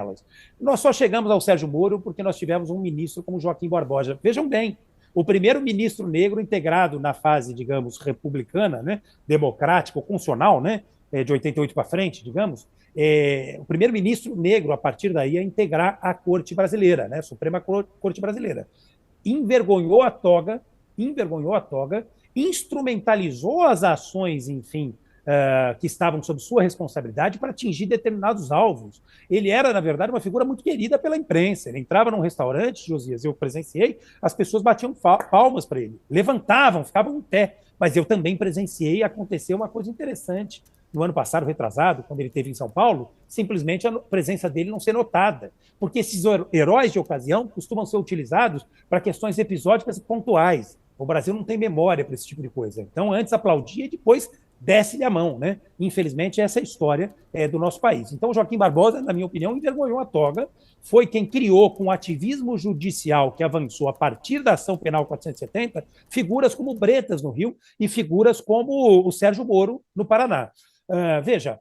delas. Nós só chegamos ao Sérgio Moro porque nós tivemos um ministro como Joaquim Barbosa. Vejam bem, o primeiro ministro negro integrado na fase, digamos, republicana, né, democrática, ou constitucional, né, de 88 para frente, digamos, o primeiro-ministro negro, a partir daí, a integrar a Corte Brasileira, né, a Suprema Corte Brasileira. Envergonhou a toga, instrumentalizou as ações, enfim, que estavam sob sua responsabilidade para atingir determinados alvos. Ele era, na verdade, uma figura muito querida pela imprensa. Ele entrava num restaurante, Josias, eu presenciei, as pessoas batiam palmas para ele, levantavam, ficavam em pé. Mas eu também presenciei, aconteceu uma coisa interessante no ano passado, retrasado, quando ele esteve em São Paulo, simplesmente a presença dele não ser notada. Porque esses heróis de ocasião costumam ser utilizados para questões episódicas e pontuais. O Brasil não tem memória para esse tipo de coisa. Então, antes aplaudia e depois desce-lhe a mão, né? Infelizmente, essa é a história do nosso país. Então, Joaquim Barbosa, na minha opinião, envergonhou a toga, foi quem criou, com o ativismo judicial que avançou a partir da ação penal 470, figuras como Bretas, no Rio, e figuras como o Sérgio Moro, no Paraná. Veja,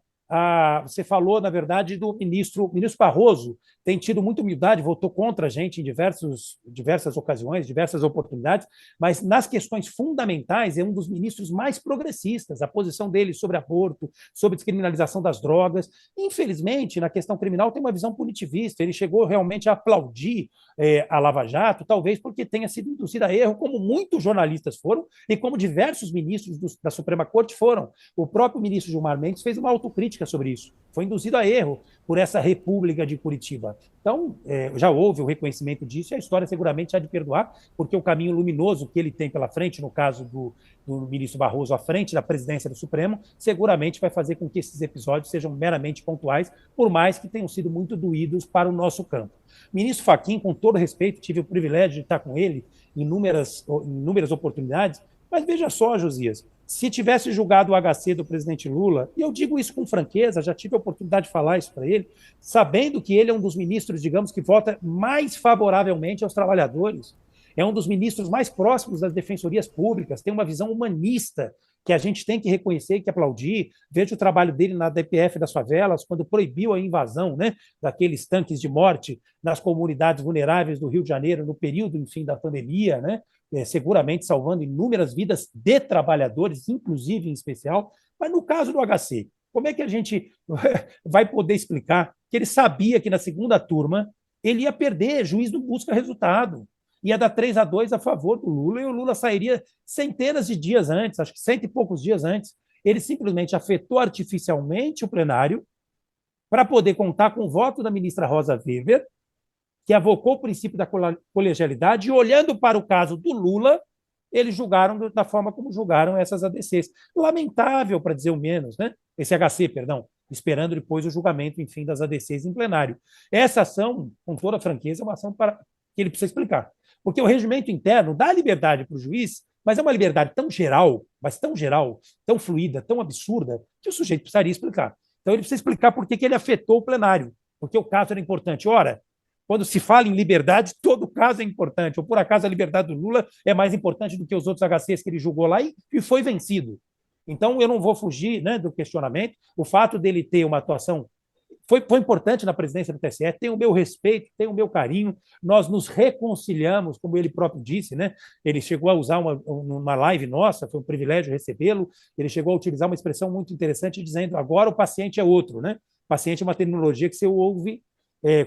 você falou, na verdade, do ministro Barroso, tem tido muita humildade, votou contra a gente em diversas ocasiões, diversas oportunidades, mas nas questões fundamentais é um dos ministros mais progressistas, a posição dele sobre aborto, sobre descriminalização das drogas. Infelizmente, na questão criminal tem uma visão punitivista, ele chegou realmente a aplaudir a Lava Jato, talvez porque tenha sido induzido a erro, como muitos jornalistas foram e como diversos ministros da Suprema Corte foram. O próprio ministro Gilmar Mendes fez uma autocrítica sobre isso. Foi induzido a erro por essa República de Curitiba. Então, já houve o reconhecimento disso e a história seguramente há de perdoar, porque o caminho luminoso que ele tem pela frente, no caso do ministro Barroso à frente da presidência do Supremo, seguramente vai fazer com que esses episódios sejam meramente pontuais, por mais que tenham sido muito doídos para o nosso campo. Ministro Fachin, com todo respeito, tive o privilégio de estar com ele em inúmeras oportunidades, mas veja só, Josias, se tivesse julgado o HC do presidente Lula, e eu digo isso com franqueza, já tive a oportunidade de falar isso para ele, sabendo que ele é um dos ministros, digamos, que vota mais favoravelmente aos trabalhadores, é um dos ministros mais próximos das defensorias públicas, tem uma visão humanista que a gente tem que reconhecer e que aplaudir. Veja o trabalho dele na DPF das favelas, quando proibiu a invasão, né, daqueles tanques de morte nas comunidades vulneráveis do Rio de Janeiro, no período, enfim, da pandemia, né, seguramente salvando inúmeras vidas de trabalhadores, inclusive em especial. Mas no caso do HC, como é que a gente vai poder explicar que ele sabia que na segunda turma ele ia perder, juiz não busca resultado, ia dar 3-2 a favor do Lula, e o Lula sairia centenas de dias antes, acho que 100 e poucos dias antes. Ele simplesmente afetou artificialmente o plenário para poder contar com o voto da ministra Rosa Weber, que avocou o princípio da colegialidade, e olhando para o caso do Lula, eles julgaram da forma como julgaram essas ADCs. Lamentável, para dizer o menos, né? Esse HC, perdão, esperando depois o julgamento, enfim, das ADCs em plenário. Essa ação, com toda franqueza, é uma ação que ele precisa explicar. Porque o regimento interno dá liberdade para o juiz, mas é uma liberdade tão geral, mas tão geral, tão fluida, tão absurda, que o sujeito precisaria explicar. Então ele precisa explicar por que ele afetou o plenário, porque o caso era importante. Ora, quando se fala em liberdade, todo caso é importante. Ou por acaso a liberdade do Lula é mais importante do que os outros HCs que ele julgou lá e foi vencido. Então eu não vou fugir, né, do questionamento. O fato dele ter uma atuação foi importante na presidência do TSE, tem o meu respeito, tem o meu carinho, nós nos reconciliamos, como ele próprio disse, né? Ele chegou a usar uma live nossa, foi um privilégio recebê-lo, ele chegou a utilizar uma expressão muito interessante, dizendo, agora o paciente é outro, né? Paciente é uma terminologia que você ouve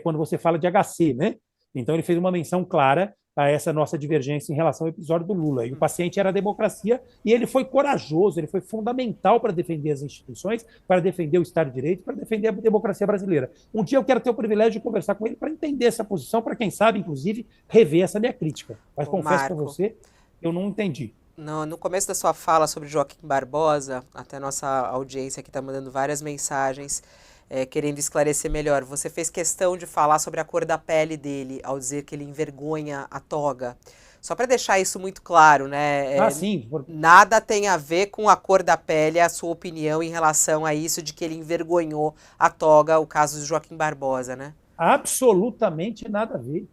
quando você fala de HC, né? Então ele fez uma menção clara a essa nossa divergência em relação ao episódio do Lula. E o paciente era a democracia, e ele foi corajoso, ele foi fundamental para defender as instituições, para defender o Estado de Direito, para defender a democracia brasileira. Um dia eu quero ter o privilégio de conversar com ele para entender essa posição, para quem sabe, inclusive, rever essa minha crítica. Mas confesso para você, eu não entendi. No começo da sua fala sobre Joaquim Barbosa, até a nossa audiência aqui está mandando várias mensagens, querendo esclarecer melhor. Você fez questão de falar sobre a cor da pele dele, ao dizer que ele envergonha a toga. Só para deixar isso muito claro, né? Sim. Nada tem a ver com a cor da pele, a sua opinião em relação a isso de que ele envergonhou a toga, o caso de Joaquim Barbosa, né? Absolutamente nada a ver.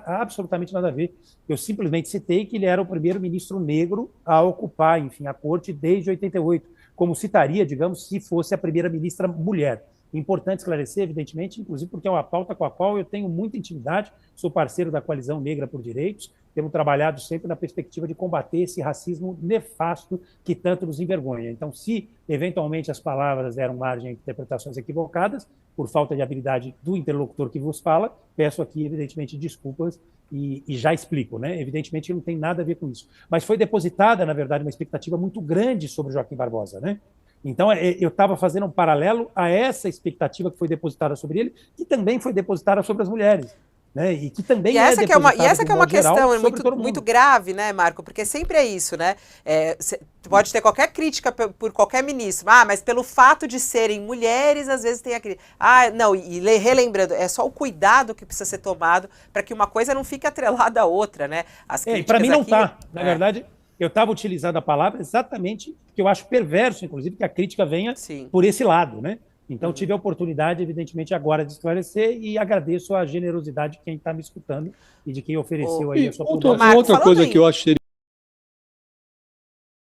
Absolutamente nada a ver. Eu simplesmente citei que ele era o primeiro ministro negro a ocupar, enfim, a corte desde 88, como citaria, digamos, se fosse a primeira ministra mulher. Importante esclarecer, evidentemente, inclusive porque é uma pauta com a qual eu tenho muita intimidade, sou parceiro da Coalizão Negra por Direitos, temos trabalhado sempre na perspectiva de combater esse racismo nefasto que tanto nos envergonha. Então, se eventualmente as palavras deram margem a interpretações equivocadas, por falta de habilidade do interlocutor que vos fala, peço aqui, evidentemente, desculpas e já explico, né? Evidentemente, não tem nada a ver com isso. Mas foi depositada, na verdade, uma expectativa muito grande sobre Joaquim Barbosa, né? Então, eu estava fazendo um paralelo a essa expectativa que foi depositada sobre ele, que também foi depositada sobre as mulheres. Né? E que também essa que é uma questão muito grave, né, Marco? Porque sempre é isso, né? Pode ter qualquer crítica por qualquer ministro, mas pelo fato de serem mulheres, às vezes tem a crítica. Não, e relembrando, é só o cuidado que precisa ser tomado para que uma coisa não fique atrelada à outra, né? E para mim não está. Na verdade, eu estava utilizando a palavra exatamente porque eu acho perverso, inclusive, que a crítica venha por esse lado, né? Então, tive a oportunidade, evidentemente, agora de esclarecer e agradeço a generosidade de quem está me escutando e de quem ofereceu aí a sua outra coisa que eu acho